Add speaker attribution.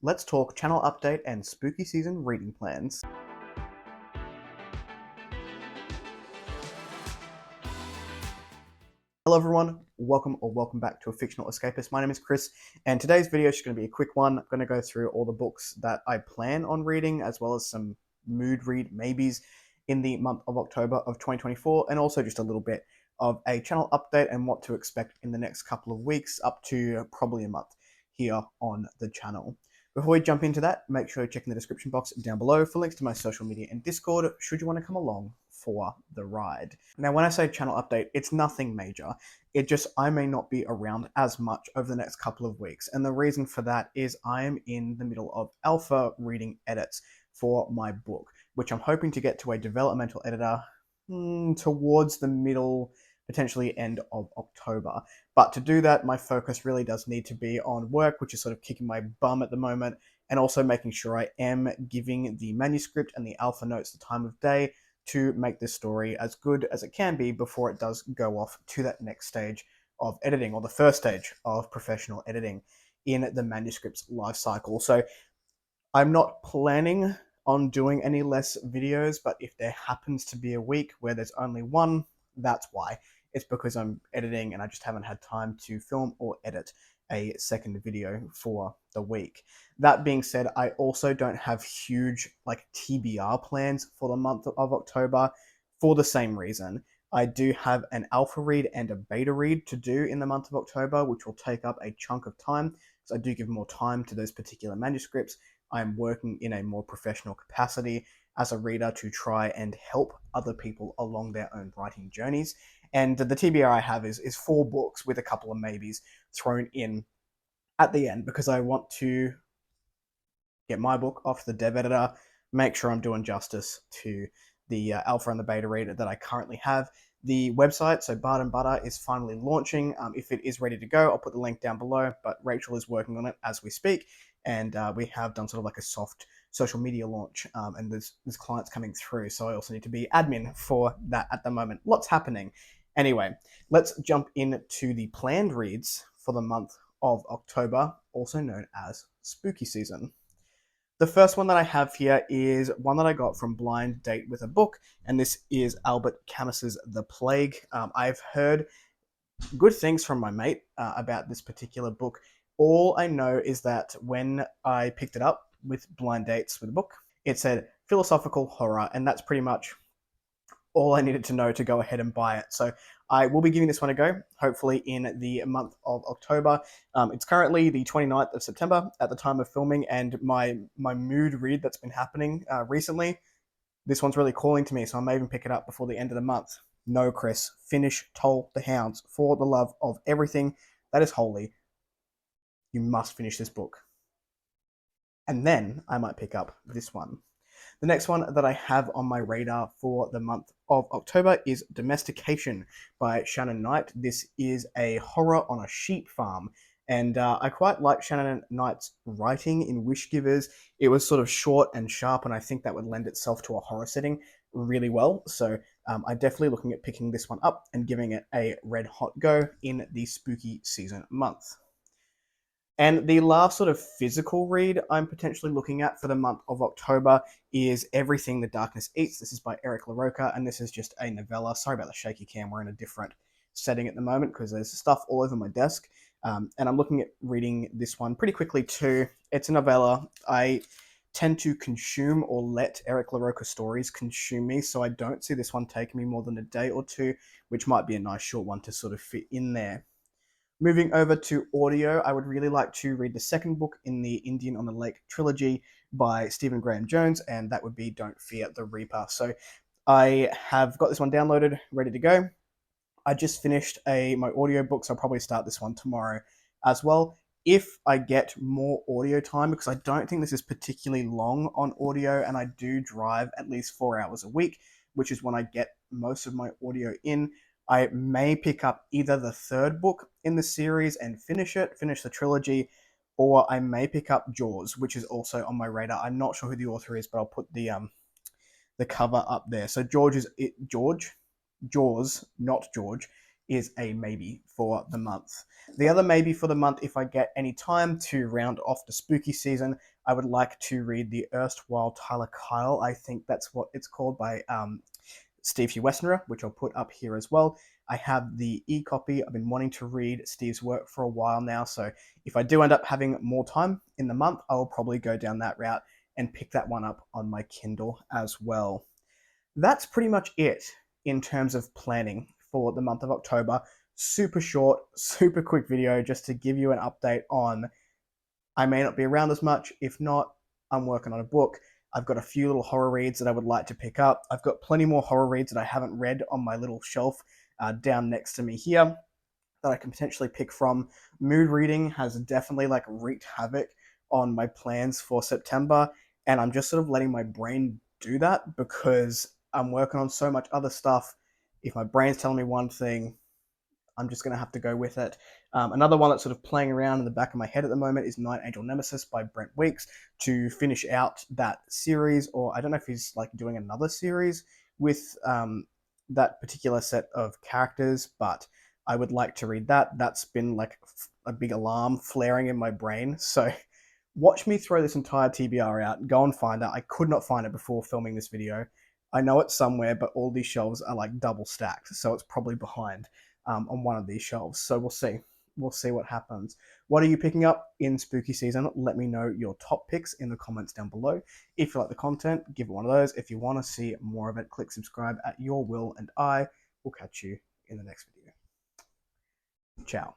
Speaker 1: let's talk channel update and spooky season reading plans. Hello everyone, welcome back to A Fictional Escapist. My name is Kris, and today's video is just going to be a quick one. I'm going to go through all the books that I plan on reading, as well as some mood read maybes in the month of October of 2024, and also just a little bit of a channel update and what to expect in the next couple of weeks, up to probably a month here on the channel. Before we jump into that, make sure you check in the description box down below for links to my social media and Discord, should you want to come along for the ride. Now, when I say channel update, it's nothing major. It just, I may not be around as much over the next couple of weeks. And the reason for that is I am in the middle of alpha reading edits for my book, which I'm hoping to get to a developmental editor towards the middle, potentially end of October. But to do that, my focus really does need to be on work, which is sort of kicking my bum at the moment, and also making sure I am giving the manuscript and the alpha notes the time of day to make this story as good as it can be before it does go off to that next stage of editing, or the first stage of professional editing in the manuscript's life cycle. So I'm not planning on doing any less videos, but if there happens to be a week where there's only one, that's why. It's because I'm editing and I just haven't had time to film or edit a second video for the week. That being said, I also don't have huge TBR plans for the month of October for the same reason. I do have an alpha read and a beta read to do in the month of October, which will take up a chunk of time. So I do give more time to those particular manuscripts. I'm working in a more professional capacity as a reader to try and help other people along their own writing journeys. And the TBR I have is 4 books with a couple of maybes thrown in at the end, because I want to get my book off the dev editor, make sure I'm doing justice to the alpha and the beta read that I currently have. The website, so Bard and Butter, is finally launching. If it is ready to go, I'll put the link down below, but Rachel is working on it as we speak, and we have done sort of like a soft social media launch, and there's clients coming through, so I also need to be admin for that at the moment. Lots happening. Anyway, let's jump into the planned reads for the month of October, also known as spooky season. The first one that I have here is one that I got from Blind Date with a Book, and this is Albert Camus's The Plague. I've heard good things from my mate about this particular book. All I know is that when I picked it up with Blind Dates with a Book, it said philosophical horror, and that's pretty much all I needed to know to go ahead and buy it. So I will be giving this one a go, hopefully in the month of October. It's currently the 29th of September at the time of filming, and my mood read that's been happening recently, this one's really calling to me, so I may even pick it up before the end of the month. No, Kris, finish Toll the Hounds. For the love of everything that is holy, you must finish this book. And then I might pick up this one. The next one that I have on my radar for the month of October is Domestication by Shannon Knight. This is a horror on a sheep farm, and I quite like Shannon Knight's writing in Wish Givers. It was sort of short and sharp, and I think that would lend itself to a horror setting really well. So I'm definitely looking at picking this one up and giving it a red hot go in the spooky season month. And the last sort of physical read I'm potentially looking at for the month of October is Everything the Darkness Eats. This is by Eric LaRocca, and this is just a novella. Sorry about the shaky cam. We're in a different setting at the moment because there's stuff all over my desk. And I'm looking at reading this one pretty quickly too. It's a novella. I tend to consume or let Eric LaRocca stories consume me, so I don't see this one taking me more than a day or two, which might be a nice short one to sort of fit in there. Moving over to audio, I would really like to read the second book in the Indian on the Lake trilogy by Stephen Graham Jones, and that would be Don't Fear the Reaper. So I have got this one downloaded, ready to go. I just finished my audiobook, so I'll probably start this one tomorrow as well. If I get more audio time, because I don't think this is particularly long on audio, and I do drive at least 4 hours a week, which is when I get most of my audio in, I may pick up either the third book in the series and finish the trilogy, or I may pick up Jaws, which is also on my radar. I'm not sure who the author is, but I'll put the cover up there. So Jaws, not George, is a maybe for the month. The other maybe for the month, if I get any time to round off the spooky season, I would like to read the erstwhile Tyler Kyle. I think that's what it's called, by Steve Hugh Westenra, which I'll put up here as well. I have the e-copy. I've been wanting to read Steve's work for a while now, so if I do end up having more time in the month, I will probably go down that route and pick that one up on my Kindle as well. That's pretty much it in terms of planning for the month of October. Super short, super quick video just to give you an update on I may not be around as much. If not, I'm working on a book. I've got a few little horror reads that I would like to pick up. I've got plenty more horror reads that I haven't read on my little shelf down next to me here that I can potentially pick from. Mood reading has definitely like wreaked havoc on my plans for September, and I'm just sort of letting my brain do that because I'm working on so much other stuff. If my brain's telling me one thing, I'm just going to have to go with it. Another one that's sort of playing around in the back of my head at the moment is Night Angel Nemesis by Brent Weeks, to finish out that series, or I don't know if he's like doing another series with that particular set of characters, but I would like to read that. That's been like a big alarm flaring in my brain. So watch me throw this entire TBR out, go and find it. I could not find it before filming this video. I know it's somewhere, but all these shelves are like double stacked, so it's probably behind on one of these shelves. So we'll see. We'll see what happens. What are you picking up in spooky season? Let me know your top picks in the comments down below. If you like the content, give it one of those. If you want to see more of it, click subscribe at your will, and I will catch you in the next video. Ciao.